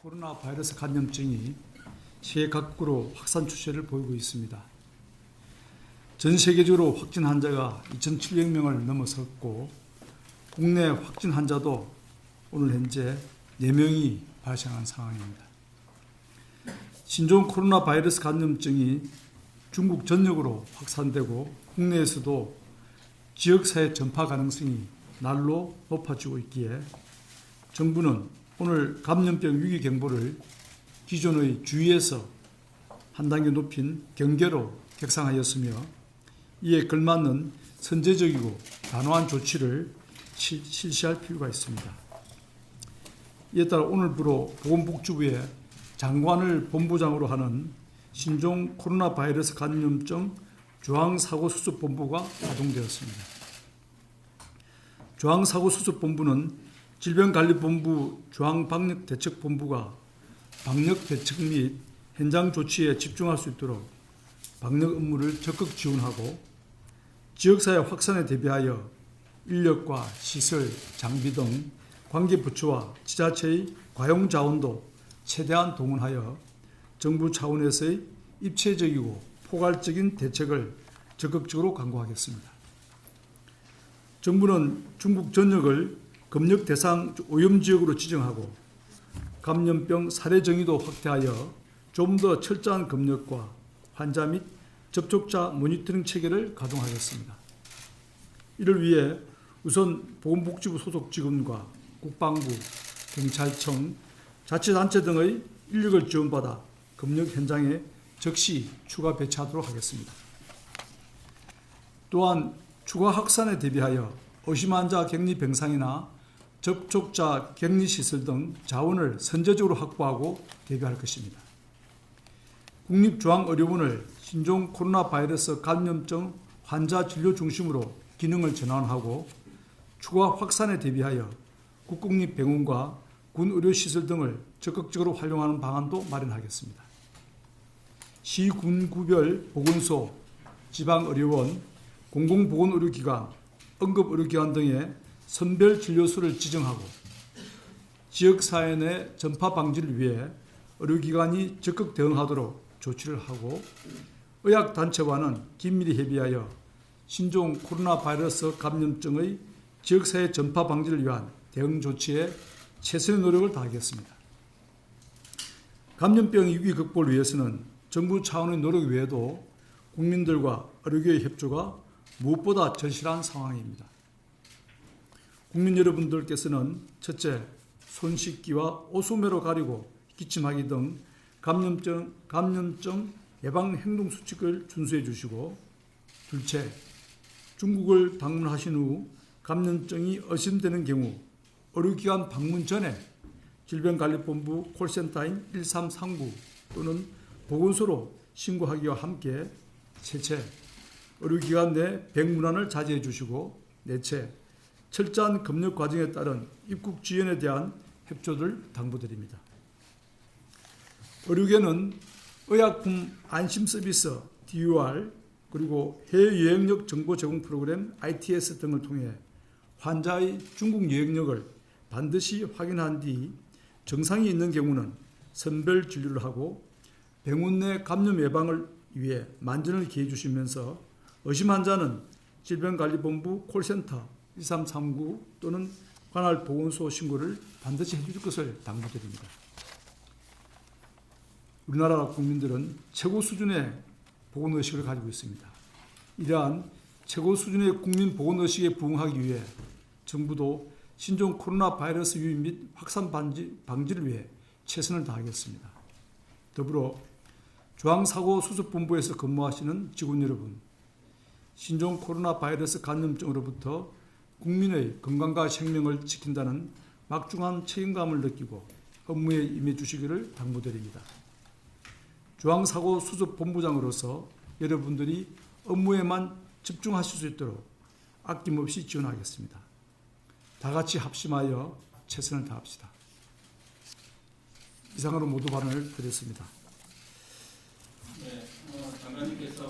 코로나 바이러스 감염증이 세계 각국으로 확산 추세를 보이고 있습니다. 전 세계적으로 확진 환자가 2,700명을 넘어섰고 국내 확진 환자도 오늘 현재 4명이 발생한 상황입니다. 신종 코로나 바이러스 감염증이 중국 전역으로 확산되고 국내에서도 지역사회 전파 가능성이 날로 높아지고 있기에 정부는 오늘 감염병 위기 경보를 기존의 주의에서 한 단계 높인 경계로 격상하였으며 이에 걸맞는 선제적이고 단호한 조치를 실시할 필요가 있습니다. 이에 따라 오늘부로 보건복지부의 장관을 본부장으로 하는 신종 코로나 바이러스 감염증 중앙사고수습본부가 가동되었습니다. 중앙사고수습본부는 질병관리본부 중앙방역대책본부가 방역대책 및 현장 조치에 집중할 수 있도록 방역 업무를 적극 지원하고 지역사회 확산에 대비하여 인력과 시설, 장비 등 관계부처와 지자체의 과용자원도 최대한 동원하여 정부 차원에서의 입체적이고 포괄적인 대책을 적극적으로 강구하겠습니다. 정부는 중국 전역을 검역 대상 오염지역으로 지정하고 감염병 사례 정의도 확대하여 좀 더 철저한 검역과 환자 및 접촉자 모니터링 체계를 가동하겠습니다. 이를 위해 우선 보건복지부 소속 직원과 국방부, 경찰청, 자치단체 등의 인력을 지원받아 검역 현장에 즉시 추가 배치하도록 하겠습니다. 또한 추가 확산에 대비하여 의심 환자 격리 병상이나 접촉자 격리시설 등 자원을 선제적으로 확보하고 대비할 것입니다. 국립중앙의료원을 신종 코로나 바이러스 감염증 환자 진료 중심으로 기능을 전환하고 추가 확산에 대비하여 국공립병원과 군의료시설 등을 적극적으로 활용하는 방안도 마련하겠습니다. 시군구별 보건소, 지방의료원, 공공보건의료기관, 응급의료기관 등의 선별진료소를 지정하고 지역사회 내 전파 방지를 위해 의료기관이 적극 대응하도록 조치를 하고 의학단체와는 긴밀히 협의하여 신종 코로나 바이러스 감염증의 지역사회 전파 방지를 위한 대응 조치에 최선의 노력을 다하겠습니다. 감염병 위기 극복을 위해서는 정부 차원의 노력 외에도 국민들과 의료계의 협조가 무엇보다 절실한 상황입니다. 국민 여러분들께서는 첫째, 손 씻기와 오소매로 가리고 기침하기 등 감염증 예방 행동 수칙을 준수해 주시고, 둘째, 중국을 방문하신 후 감염증이 의심되는 경우 의료기관 방문 전에 질병관리본부 콜센터인 1339 또는 보건소로 신고하기와 함께 셋째, 의료기관 내 병문안을 자제해 주시고, 넷째, 철저한 검역 과정에 따른 입국 지연에 대한 협조를 당부드립니다. 의료계는 의약품 안심서비스 DUR 그리고 해외 여행력 정보 제공 프로그램 ITS 등을 통해 환자의 중국 여행력을 반드시 확인한 뒤 증상이 있는 경우는 선별 진료를 하고 병원 내 감염 예방을 위해 만전을 기해 주시면서 의심 환자는 질병관리본부 콜센터 1339 또는 관할 보건소 신고를 반드시 해줄 것을 당부드립니다. 우리나라 국민들은 최고 수준의 보건의식을 가지고 있습니다. 이러한 최고 수준의 국민 보건의식에 부응하기 위해 정부도 신종 코로나 바이러스 유입 및 확산 방지를 위해 최선을 다하겠습니다. 더불어 중앙사고수습본부에서 근무하시는 직원 여러분, 신종 코로나 바이러스 감염증으로부터 국민의 건강과 생명을 지킨다는 막중한 책임감을 느끼고 업무에 임해 주시기를 당부드립니다. 중앙사고수습본부장으로서 여러분들이 업무에만 집중하실 수 있도록 아낌없이 지원하겠습니다. 다 같이 합심하여 최선을 다합시다. 이상으로 모두 발언을 드렸습니다. 네, 장관님께서